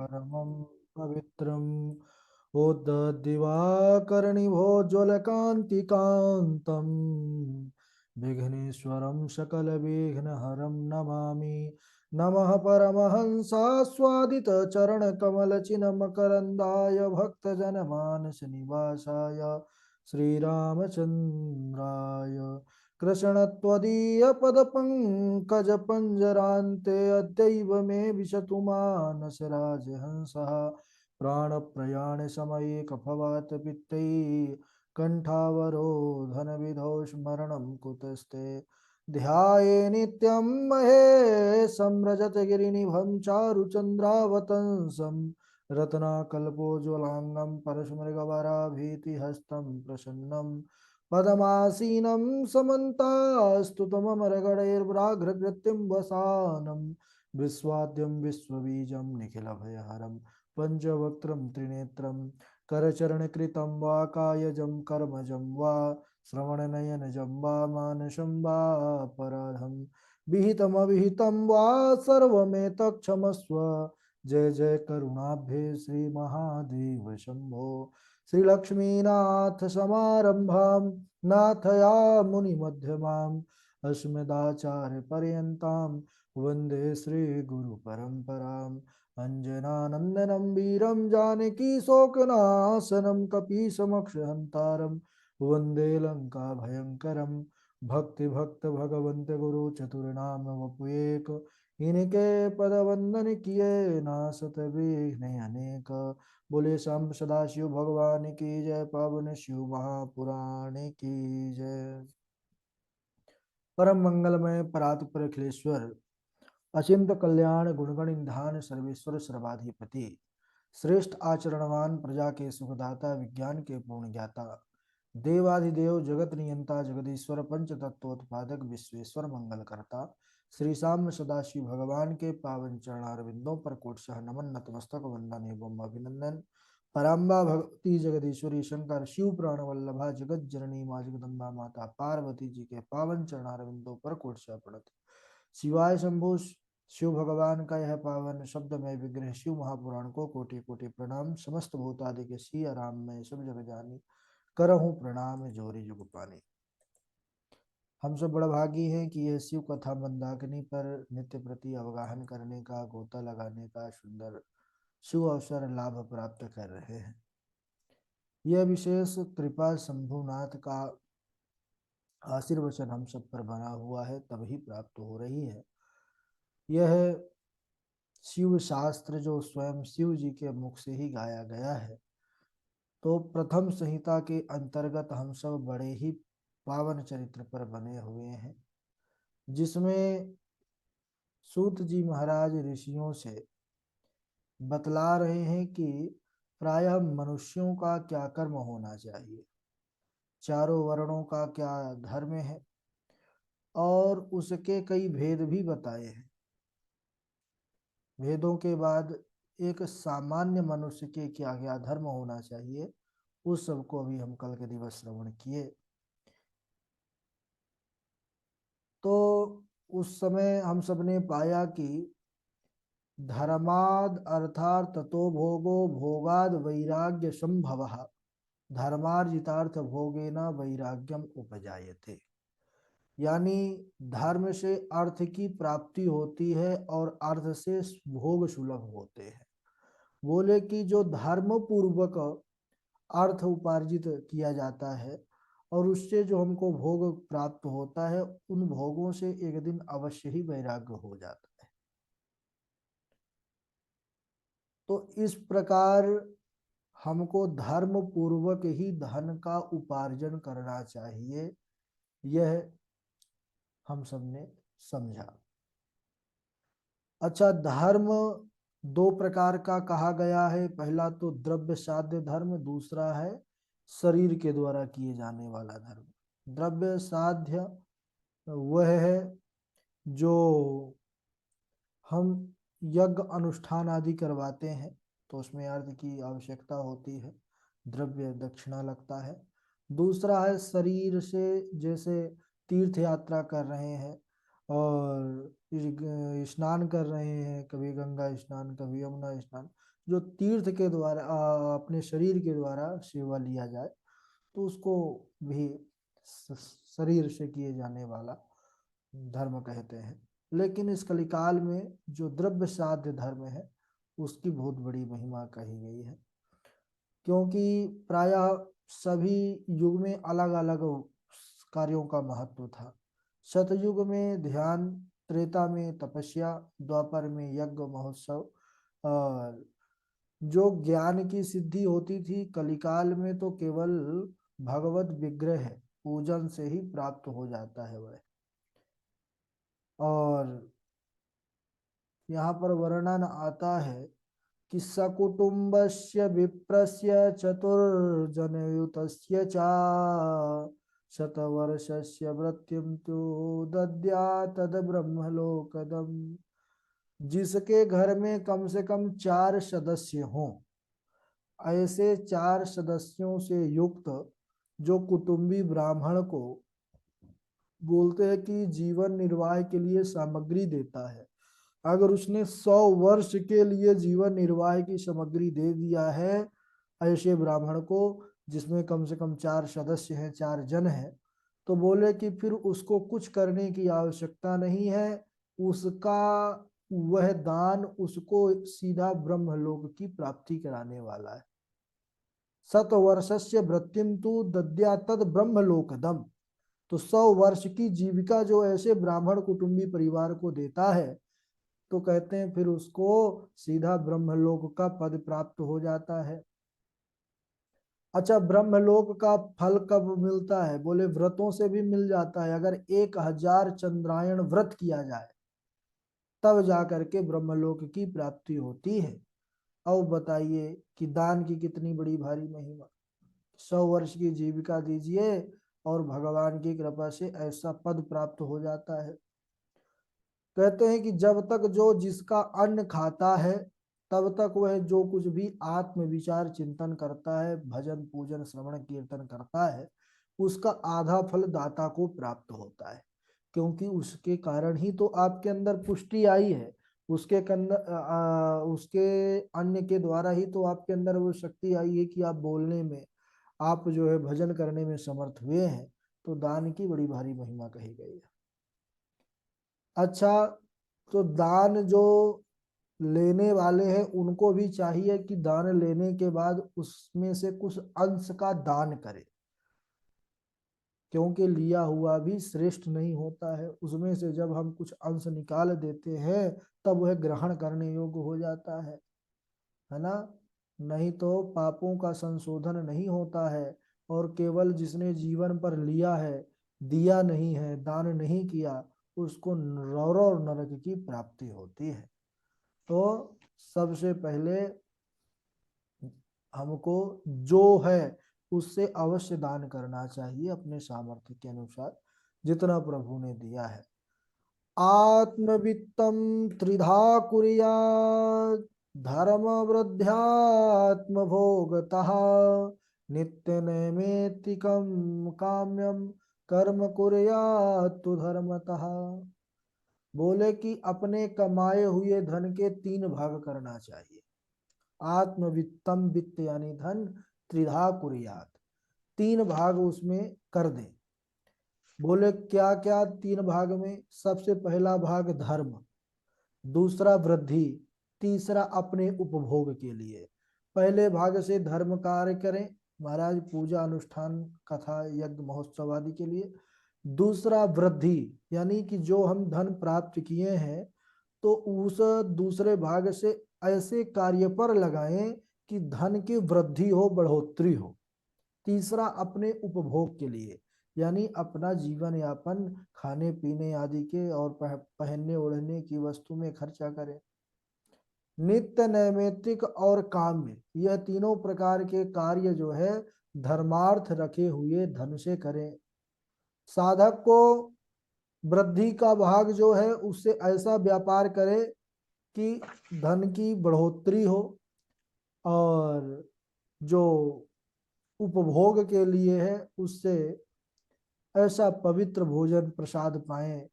परमं पवित्रम् उद्ददिवाकर्णिभोज्ज्वलकान्तिकान्तम् विघ्नेश्वरं सकलविघ्नहरं नमामि। नमः परमहंसास्वादितचरणकमलचिन्मकरन्दाय भक्तजनमानसनिवासाय श्रीरामचन्द्राय कृष्णत्वदीयपदपङ्कजपञ्जरान्ते अद्यैव मे विशतु मानसराजहंसः प्राणप्रयाणे समये कफवात पित्तैः कण्ठावरोधनविधौ स्मरणं कुतस्ते ध्याये नित्यं महेशं रजतगिरिनिभं चारुचन्द्रावतंसं रत्नाकल्पोज्ज्वलाङ्गं परशुमृगवराभीतिहस्तं प्रसन्नं पदमासीनं समन्तास्तुतममरगणैर्व्राघ्रकृत्यं वसानं विश्वाद्यं विश्वबीजं निखिलभयहरं पंचवक्त्रं त्रिनेत्रं करचरणकृतं वा कायजं कर्मजं वा श्रवणनयनजं वा मानसं वा पराधं विहितमविहितं वा सर्वमेतत्क्षमस्व। जय जय करुणाब्धे श्री महादेव शंभो। श्रीलक्ष्मीनाथ समारंभां नाथयामुनिमध्यमाम् अस्मदाचार्यपर्यन्तां वन्दे श्रीगुरुपरम्पराम्। अञ्जनानन्दनं वीरं जानकी शोकनाशनं कपीशमक्षहन्तारं वन्दे लङ्काभयङ्करं भक्ति भगवन्त गुरु चतुर्नाम वपुएक इनके पद वंदन किए नासत विघ्न अनेक। बोले शाम सदाशिव भगवान की जय, पावन शिव महापुराण की जय। परम मंगलमय परात्पर अखिलेश्वर अचिंत कल्याण गुणगण निधान सर्वेश्वर सर्वाधिपति श्रेष्ठ आचरणवान प्रजा के सुखदाता विज्ञान के पूर्ण ज्ञाता देवाधिदेव जगत नियंता जगदीश्वर पंच तत्वोत्पादक विश्वेश्वर मंगल करता श्री शाम सदाशिव भगवान के पावन चरणारविंदों पर कोटशः नमन नतमस्तक वंदन एवं अभिनंदन। पराम्बा भगवती जगदीश्वरी शंकर शिव प्राण वल्लभा जगत जननी माँ जगदम्बा माता पार्वती जी के पावन चरणारविंदों पर कोटशः प्रणत। शिवाय शंभु शिव भगवान का यह पावन शब्द में विग्रह शिव महापुराण को कोटि कोटि प्रणाम। समस्त भूतादि के सिया राम में सब जग जानी करहूँ प्रणाम जोरी जुग पानी। हम सब बड़ा भागी हैं कि यह शिव कथा मंदाकिनी पर नित्य प्रति अवगाहन करने का गोता लगाने का सुंदर शिव अवसर लाभ प्राप्त कर रहे हैं। यह विशेष कृपा शंभुनाथ का आशीर्वचन हम सब पर बना हुआ है तभी प्राप्त हो रही है। यह शिव शास्त्र जो स्वयं शिव जी के मुख से ही गाया गया है, तो प्रथम संहिता के अंतर्गत हम सब बड़े ही पावन चरित्र पर बने हुए हैं, जिसमें सूत जी महाराज ऋषियों से बतला रहे हैं कि प्रायः मनुष्यों का क्या कर्म होना चाहिए, चारों वर्णों का क्या धर्म है, और उसके कई भेद भी बताए हैं। भेदों के बाद एक सामान्य मनुष्य के क्या क्या धर्म होना चाहिए, उस सब को अभी हम कल के दिवस श्रवण किए। तो उस समय हम सब ने पाया कि धर्माद अर्थात ततो भोगो भोगाद वैराग्य संभव धर्मार्जितार्थ भोगेन वैराग्यम उपजायते। यानी धर्म से अर्थ की प्राप्ति होती है और अर्थ से भोग सुलभ होते हैं। बोले कि जो धर्म पूर्वक अर्थ उपार्जित किया जाता है और उससे जो हमको भोग प्राप्त होता है, उन भोगों से एक दिन अवश्य ही वैराग्य हो जाता है। तो इस प्रकार हमको धर्म पूर्वक ही धन का उपार्जन करना चाहिए, यह हम सबने समझा। अच्छा, धर्म दो प्रकार का कहा गया है। पहला तो द्रव्य साध्य धर्म, दूसरा है शरीर के द्वारा किए जाने वाला धर्म। द्रव्य साध्य वह है जो हम यज्ञ अनुष्ठान आदि करवाते हैं, तो उसमें अर्थ की आवश्यकता होती है, द्रव्य दक्षिणा लगता है। दूसरा है शरीर से, जैसे तीर्थ यात्रा कर रहे हैं और स्नान कर रहे हैं, कभी गंगा स्नान कभी यमुना स्नान, जो तीर्थ के द्वारा अपने शरीर के द्वारा सेवा लिया जाए तो उसको भी शरीर से किए जाने वाला धर्म कहते हैं। लेकिन इस कलिकाल में जो द्रव्य साध्य धर्म है उसकी बहुत बड़ी महिमा कही गई है, क्योंकि प्रायः सभी युग में अलग अलग कार्यों का महत्व था। सतयुग में ध्यान, त्रेता में तपस्या, द्वापर में यज्ञ महोत्सव, और जो ज्ञान की सिद्धि होती थी कलिकाल में तो केवल भगवत विग्रह पूजन से ही प्राप्त हो जाता है वह। और यहाँ पर वर्णन आता है कि सकुटुम्बस्य विप्रस्य चतुर्जनयुतस्य च शतवर्षस्य वृत्तिं तु दद्यात् ब्रह्मलोकदम्। जिसके घर में कम से कम 4 सदस्य हों, ऐसे 4 सदस्यों से युक्त जो कुटुंबी ब्राह्मण को बोलते हैं कि जीवन निर्वाह के लिए सामग्री देता है, अगर उसने 100 वर्ष के लिए जीवन निर्वाह की सामग्री दे दिया है ऐसे ब्राह्मण को, जिसमें कम से कम 4 सदस्य हैं, 4 जन हैं, तो बोले कि फिर उसको कुछ करने की आवश्यकता नहीं है, उसका वह दान उसको सीधा ब्रह्मलोक की प्राप्ति कराने वाला है। शतवर्षस्य वृत्तिम तु दद्या तद ब्रह्मलोकदम। तो 100 वर्ष की जीविका जो ऐसे ब्राह्मण कुटुंबी परिवार को देता है तो कहते हैं फिर उसको सीधा ब्रह्मलोक का पद प्राप्त हो जाता है। अच्छा, ब्रह्मलोक का फल कब मिलता है? बोले व्रतों से भी मिल जाता है। अगर 1000 चंद्रायण व्रत किया जाए तब जाकर के ब्रह्मलोक की प्राप्ति होती है। अब बताइए कि दान की कितनी बड़ी भारी महिमा। 100 वर्ष की जीविका दीजिए और भगवान की कृपा से ऐसा पद प्राप्त हो जाता है। कहते हैं कि जब तक जो जिसका अन्न खाता है तब तक वह जो कुछ भी आत्म विचार चिंतन करता है, भजन पूजन श्रवण कीर्तन करता है, उसका आधा फल दाता को प्राप्त होता है, क्योंकि उसके कारण ही तो आपके अंदर पुष्टि आई है। उसके अन्न के द्वारा ही तो आपके अंदर वो शक्ति आई है कि आप बोलने में, आप जो है भजन करने में समर्थ हुए हैं। तो दान की बड़ी भारी महिमा कही गई है। अच्छा, तो दान जो लेने वाले हैं उनको भी चाहिए कि दान लेने के बाद उसमें से कुछ अंश का दान करें, क्योंकि लिया हुआ भी श्रेष्ठ नहीं होता है। उसमें से जब हम कुछ अंश निकाल देते हैं तब वह ग्रहण करने योग्य हो जाता है ना। नहीं तो पापों का संशोधन नहीं होता है, और केवल जिसने जीवन पर लिया है, दिया नहीं है, दान नहीं किया, उसको रौरव नरक की प्राप्ति होती है। तो सबसे पहले हमको जो है उससे अवश्य दान करना चाहिए, अपने सामर्थ्य के अनुसार जितना प्रभु ने दिया है। आत्मवित्तम त्रिधा कुर्यात् धर्म वृद्ध्यात्म भोगतः नित्य नैमित्तिकम काम्यम कर्म कुर्यात् तु धर्मतः। बोले कि अपने कमाए हुए धन के 3 भाग करना चाहिए। आत्मवित्तम, वित्त यानी धन, त्रिधा कुर्यात, 3 भाग उसमें कर दें। बोले क्या क्या 3 भाग में? सबसे पहला भाग धर्म, दूसरा वृद्धि, तीसरा अपने उपभोग के लिए। पहले भाग से धर्म कार्य करें महाराज, पूजा अनुष्ठान कथा यज्ञ महोत्सव आदि के लिए। दूसरा वृद्धि, यानी कि जो हम धन प्राप्त किए हैं तो उस दूसरे भाग से ऐसे कार्य पर लगाएं कि धन की वृद्धि हो, बढ़ोतरी हो। तीसरा अपने उपभोग के लिए, यानी अपना जीवन यापन खाने पीने आदि के और पहनने ओढ़ने की वस्तु में खर्चा करें। नित्य नैमित्तिक और काम्य, यह तीनों प्रकार के कार्य जो है धर्मार्थ रखे हुए धन से करें। साधक को वृद्धि का भाग जो है उससे ऐसा व्यापार करे कि धन की बढ़ोतरी हो, और जो उपभोग के लिए है उससे ऐसा पवित्र भोजन प्रसाद पाएं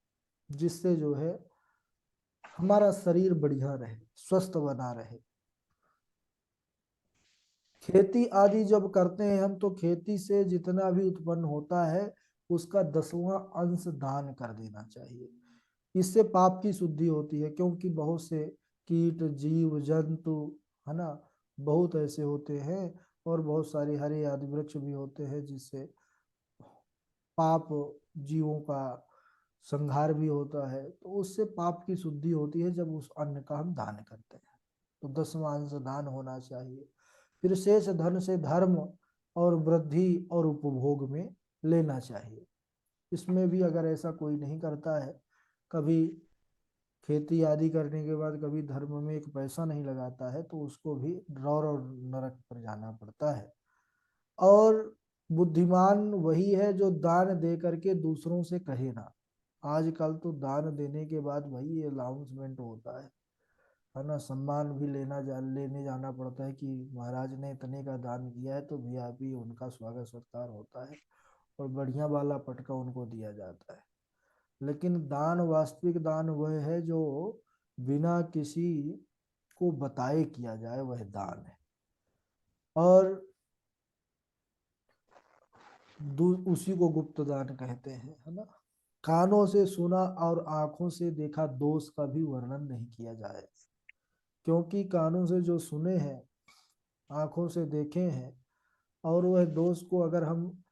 जिससे जो है हमारा शरीर बढ़िया रहे, स्वस्थ बना रहे। खेती आदि जब करते हैं हम, तो खेती से जितना भी उत्पन्न होता है उसका 10वां अंश दान कर देना चाहिए। इससे पाप की शुद्धि होती है, क्योंकि बहुत से कीट जीव जंतु, है ना, बहुत ऐसे होते हैं, और बहुत सारे हरे आदि वृक्ष भी होते हैं, जिससे पाप जीवों का संहार भी होता है। तो उससे पाप की शुद्धि होती है जब उस अन्न का हम दान करते हैं। तो 10वां अंश दान होना चाहिए। फिर शेष धन से धर्म और वृद्धि और उपभोग में लेना चाहिए। इसमें भी अगर ऐसा कोई नहीं करता है, कभी खेती आदि करने के बाद कभी धर्म में एक पैसा नहीं लगाता है, तो उसको भी रौर और नरक पर जाना पड़ता है। और बुद्धिमान वही है जो दान दे करके दूसरों से कहे ना। आजकल तो दान देने के बाद वही अनाउंसमेंट होता है ना, सम्मान भी लेने जाना पड़ता है कि महाराज ने इतने का दान किया है, तो वीआईपी उनका स्वागत सत्कार होता है और बढ़िया वाला पटका उनको दिया जाता है। लेकिन दान, वास्तविक दान वह है जो बिना किसी को बताए किया जाए, वह दान है। और उसी को गुप्त दान कहते हैं, है ना। कानों से सुना और आंखों से देखा दोष का भी वर्णन नहीं किया जाए, क्योंकि कानों से जो सुने हैं, आंखों से देखे हैं, और वह दोष को अगर हम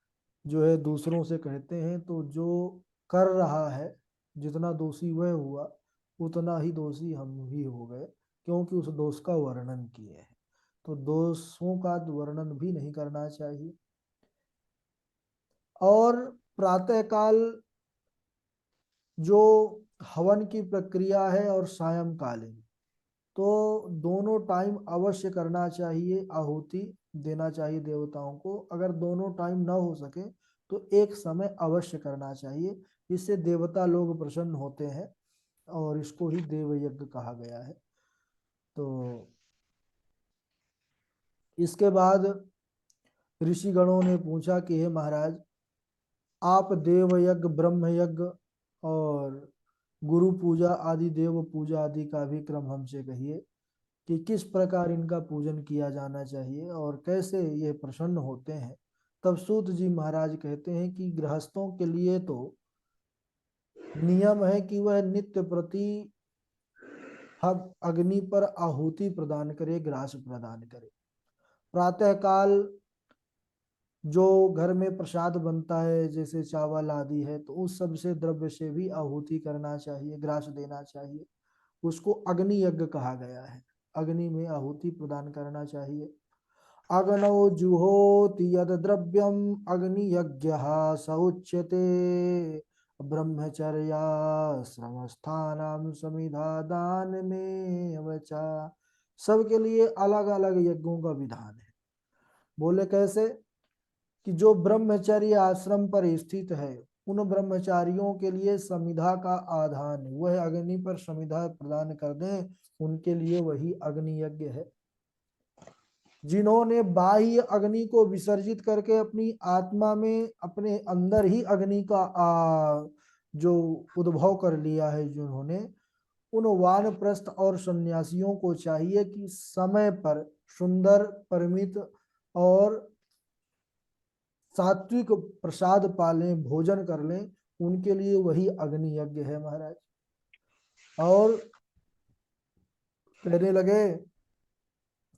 जो है दूसरों से कहते हैं, तो जो कर रहा है, जितना दोषी वह हुआ उतना ही दोषी हम भी हो गए, क्योंकि उस दोष का वर्णन किए हैं। तो दोषों का वर्णन भी नहीं करना चाहिए। और प्रातःकाल जो हवन की प्रक्रिया है और सायंकालीन, तो दोनों टाइम अवश्य करना चाहिए, आहुति देना चाहिए देवताओं को। अगर दोनों टाइम ना हो सके तो एक समय अवश्य करना चाहिए। इससे देवता लोग प्रसन्न होते हैं, और इसको ही देव यज्ञ कहा गया है। तो इसके बाद ऋषिगणों ने पूछा कि हे महाराज, आप देव यज्ञ, ब्रह्म यज्ञ और गुरु पूजा आदि, देव पूजा आदि का भी क्रम हमसे कहिए कि किस प्रकार इनका पूजन किया जाना चाहिए और कैसे ये प्रसन्न होते हैं। तब सूत जी महाराज कहते हैं कि गृहस्थों के लिए तो नियम है कि वह नित्य प्रति हब अग्नि पर आहुति प्रदान करे, ग्रास प्रदान करे। प्रातः काल जो घर में प्रसाद बनता है, जैसे चावल आदि है, तो उस सब से द्रव्य से भी आहुति करना चाहिए, ग्रास देना चाहिए। उसको अग्नि यज्ञ कहा गया है। अग्नि में आहुति प्रदान करना चाहिए। अग्नौ जुहोति यद द्रव्यम अग्नि यज्ञ स उच्यते ब्रह्मचर्याश्रमस्थानम समिधा दान में वचा। सबके लिए अलग अलग यज्ञों का विधान है। बोले कैसे? कि जो ब्रह्मचर्य आश्रम पर स्थित है, उन ब्रह्मचारियों के लिए समिधा का आधान, वह अग्नि पर समिधा प्रदान कर दें, उनके लिए वही अग्नि यज्ञ है। जिन्होंने बाह्य अग्नि को विसर्जित करके अपनी आत्मा में, अपने अंदर ही अग्नि का जो उद्भव कर लिया है जिन्होंने, उन वानप्रस्थ और सन्यासियों को चाहिए कि समय पर सुंदर, परिमित और सात्विक प्रसाद पालें, भोजन कर लें। उनके लिए वही अग्नि यज्ञ है महाराज। और कहने लगे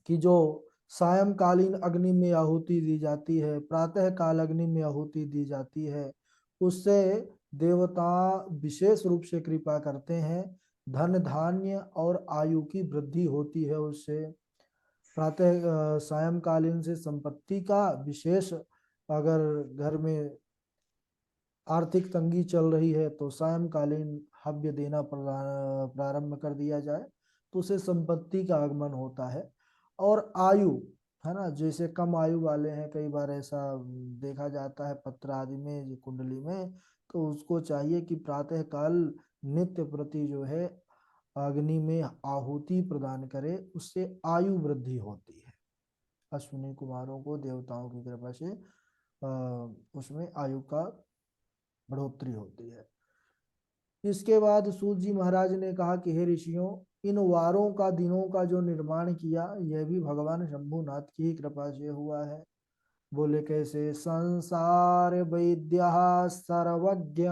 कि जो सायंकालीन अग्नि में आहुति दी जाती है, प्रातः काल अग्नि में आहुति दी जाती है, उससे देवता विशेष रूप से कृपा करते हैं। धन धान्य और आयु की वृद्धि होती है उससे। प्रातः सायंकालीन से संपत्ति का विशेष, अगर घर में आर्थिक तंगी चल रही है तो सायंकालीन हव्य देना प्रारंभ कर दिया जाए, तो उसे संपत्ति का आगमन होता है। और आयु, है ना, जैसे कम आयु वाले हैं, कई बार ऐसा देखा जाता है पत्र आदि में, कुंडली में, तो उसको चाहिए कि प्रातः काल नित्य प्रति जो है अग्नि में आहुति प्रदान करे, उससे आयु वृद्धि होती है। अश्विनी कुमारों को देवताओं की कृपा से उसमें आयु का बढ़ोतरी होती है। इसके बाद सूत जी महाराज ने कहा कि हे ऋषियों, इन वारों का दिनों का जो निर्माण किया यह भी भगवान शंभुनाथ की ही कृपा से हुआ है। बोले कैसे? संसार वैद्य सर्वज्ञ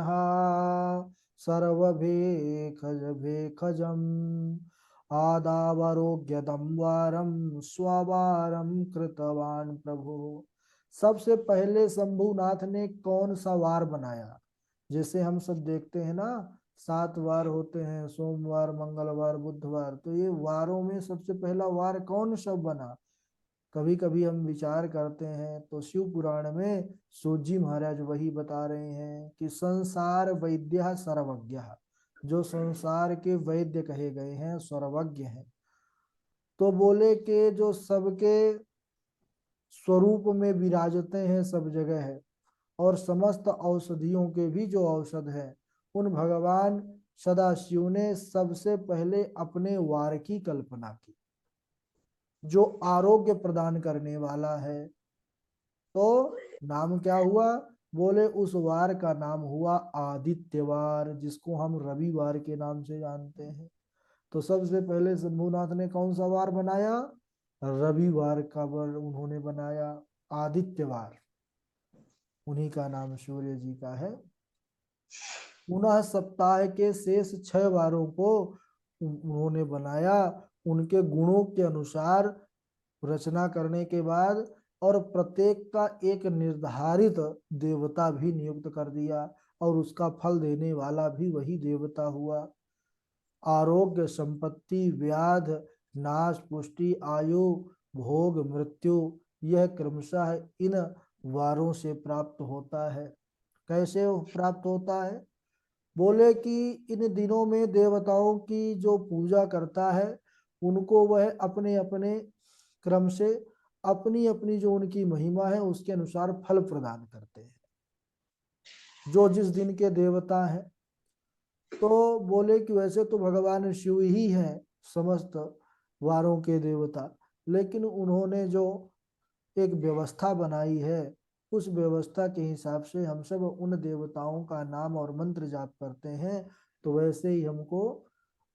सर्वभेखज भेखजम आदावरोग्यदम वारम स्ववारम कृतवान प्रभु। सबसे पहले शंभुनाथ ने कौन सा वार बनाया? जैसे हम सब देखते हैं ना, 7 वार होते हैं, सोमवार, मंगलवार, बुधवार, तो ये वारों में सबसे पहला वार कौन सा बना? कभी कभी हम विचार करते हैं तो शिव पुराण में सूत जी महाराज वही बता रहे हैं कि संसार वैद्य सर्वज्ञ, जो संसार के वैद्य कहे गए हैं सर्वज्ञ हैं। तो बोले कि जो सबके स्वरूप में विराजते हैं, सब जगह है, और समस्त औषधियों के भी जो औषध है, उन भगवान सदाशिव ने सबसे पहले अपने वार की कल्पना की, जो आरोग्य प्रदान करने वाला है। तो नाम क्या हुआ? बोले उस वार का नाम हुआ आदित्यवार, जिसको हम रविवार के नाम से जानते हैं। तो सबसे पहले शंभुनाथ ने कौन सा वार बनाया? रविवार का वार उन्होंने बनाया, आदित्यवार। उन्हीं का नाम सूर्य जी का है। पुनः सप्ताह के शेष 6 वारों को उन्होंने बनाया, उनके गुणों के अनुसार रचना करने के बाद, और प्रत्येक का एक निर्धारित देवता भी नियुक्त कर दिया, और उसका फल देने वाला भी वही देवता हुआ। आरोग्य, संपत्ति, व्याध, नाश, पुष्टि, आयु, भोग, मृत्यु, यह क्रमशः इन वारों से प्राप्त होता है। कैसे प्राप्त होता है? बोले कि इन दिनों में देवताओं की जो पूजा करता है, उनको वह अपने अपने क्रम से अपनी अपनी जो उनकी महिमा है उसके अनुसार फल प्रदान करते हैं, जो जिस दिन के देवता हैं। तो बोले कि वैसे तो भगवान शिव ही हैं समस्त वारों के देवता, लेकिन उन्होंने जो एक व्यवस्था बनाई है, उस व्यवस्था के हिसाब से हम सब उन देवताओं का नाम और मंत्र जाप करते हैं, तो वैसे ही हमको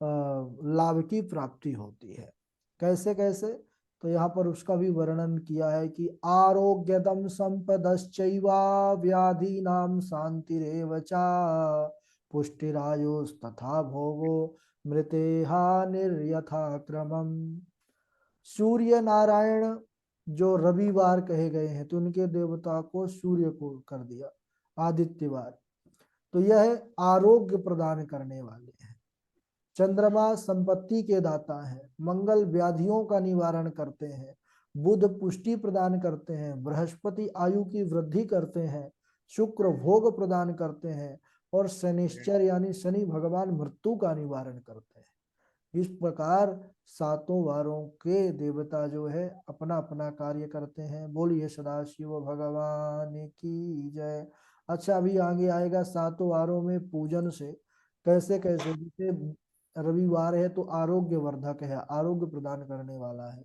लाभ की प्राप्ति होती है। कैसे कैसे? तो यहाँ पर उसका भी वर्णन किया है कि आरोग्यदम संपदश्चैवा व्याधीनां शांतिरेव च पुष्टिरायुस्तथा भोगो मृतेहा निर्यथा क्रमम। सूर्य नारायण जो रविवार कहे गए हैं, तो उनके देवता को सूर्य को कर दिया आदित्यवार, तो यह आरोग्य प्रदान करने वाले हैं। चंद्रमा संपत्ति के दाता है, मंगल व्याधियों का निवारण करते हैं, बुध पुष्टि प्रदान करते हैं, बृहस्पति आयु की वृद्धि करते हैं, शुक्र भोग प्रदान करते हैं, और शनिश्चर यानी शनि भगवान मृत्यु का निवारण करते हैं। इस प्रकार 7 वारों के देवता जो है अपना अपना कार्य करते हैं। बोलिए सदाशिव भगवान की जय। अच्छा, अभी आगे आएगा 7 वारों में पूजन से कैसे कैसे। जैसे रविवार है तो आरोग्य वर्धक है, आरोग्य प्रदान करने वाला है,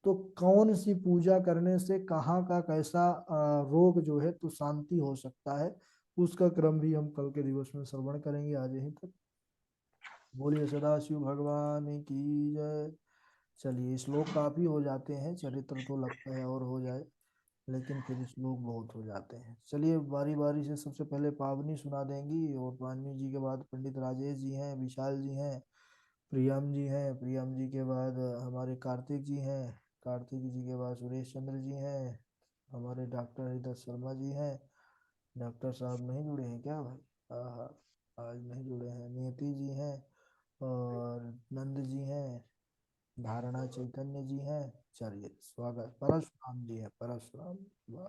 तो कौन सी पूजा करने से कहाँ का कैसा रोग जो है तो शांति हो सकता है, उसका क्रम भी हम कल के दिवस में श्रवण करेंगे। आज यहीं तक। बोलिए सदाशिव भगवान की जय। चलिए, श्लोक काफी हो जाते हैं, चरित्र तो लगता है और हो जाए, लेकिन फिर श्लोक बहुत हो जाते हैं। चलिए बारी बारी से सबसे पहले पावनी सुना देंगी, और पावनी जी के बाद पंडित राजेश जी हैं, विशाल जी हैं, प्रियम जी हैं, प्रियम जी के बाद हमारे कार्तिक जी हैं, कार्तिक जी के बाद सुरेश चंद्र जी हैं, हमारे डॉक्टर हृदय शर्मा जी हैं। डॉक्टर साहब नहीं जुड़े हैं क्या भाई? हाँ, आज नहीं जुड़े हैं। नियति जी हैं, और नंद जी हैं, धारणा चैतन्य जी हैं। चलिए स्वागत। परशुराम जी हैं, परशुराम। वाह,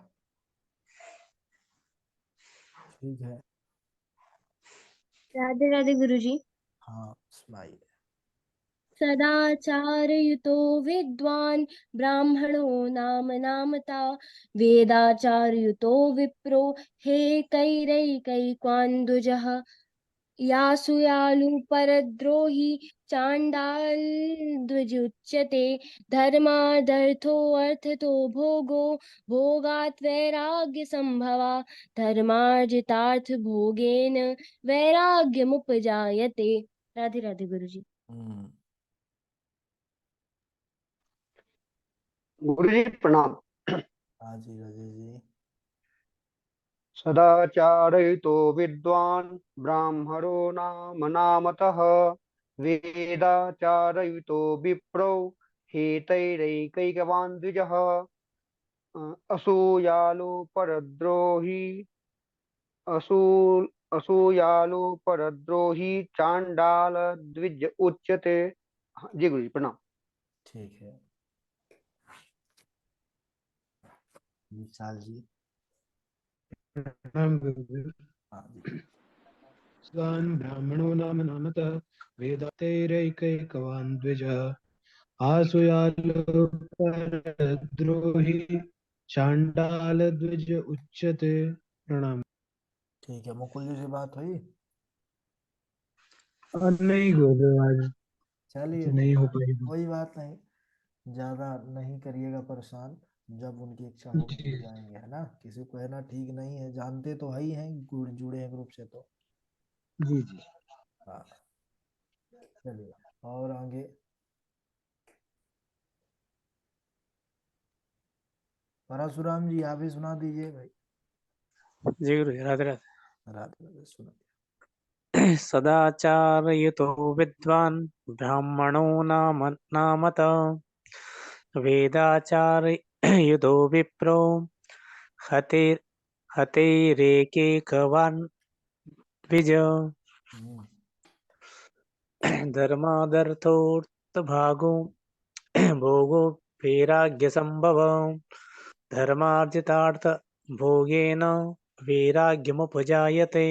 ठीक है। राधे राधे गुरुजी। हाँ, सुनाइए। सदाचारयुतो विद्वान् ब्राह्मणो नाम नामता वेदाचारयुतो विप्रो हे कैरैकैक्वान्दुजः यासुयालु परद्रोही चांडाल द्विजुच्यते धर्मादर्थो अर्थतो भोगो भोगात् वैराग्य संभवा धर्मार्जितार्थ भोगेन वैराग्यमुपजायते। राधे राधे गुरुजी। गुरुजी प्रणाम। हाँ जी राजेश जी। सदाचारयुतो विद्वान् ब्राह्मणो नाम नामतः वेदाचारयुतो विप्रो हेतैरैकैकवान् द्विजः असूयालो परद्रोही असू असूयालो परद्रोही चांडाल द्विज उच्यते। जी गुरुजी प्रणाम। ठीक है विशाल जी। प्रणाम गुरुदेव। हाँ जी। स्वान् ब्राह्मणो नाम नामतः वेदातैरैकैकवान् द्विजः आसुयालोपरद्रोही चांडाल द्विज उच्यते। प्रणाम। ठीक है मुकुल जी से बात हुई? नहीं गुरुदेव, आज चलिए नहीं हो पाई। कोई बात नहीं, ज्यादा नहीं करिएगा परेशान, जब उनकी इच्छा होगी जी तो जाएंगे, है ना। किसी को कहना ठीक नहीं है, जानते तो है ही हैं, जुड़े हैं ग्रुप से तो। जी जी। हाँ चलिए और आगे। परशुराम जी आप ही सुना दीजिए भाई। जी गुरु राधे राधे। राधे राधे सुना। सदाचारयुतो विद्वान् ब्राह्मणो नामत वेदाचारयुतो विप्रो हते हतैरेकेकवान् द्विज धर्मादर्थोऽर्थभागो भोगो वैराग्यसम्भव धर्मार्जितार्थ भोगेन वैराग्यमुपजायते।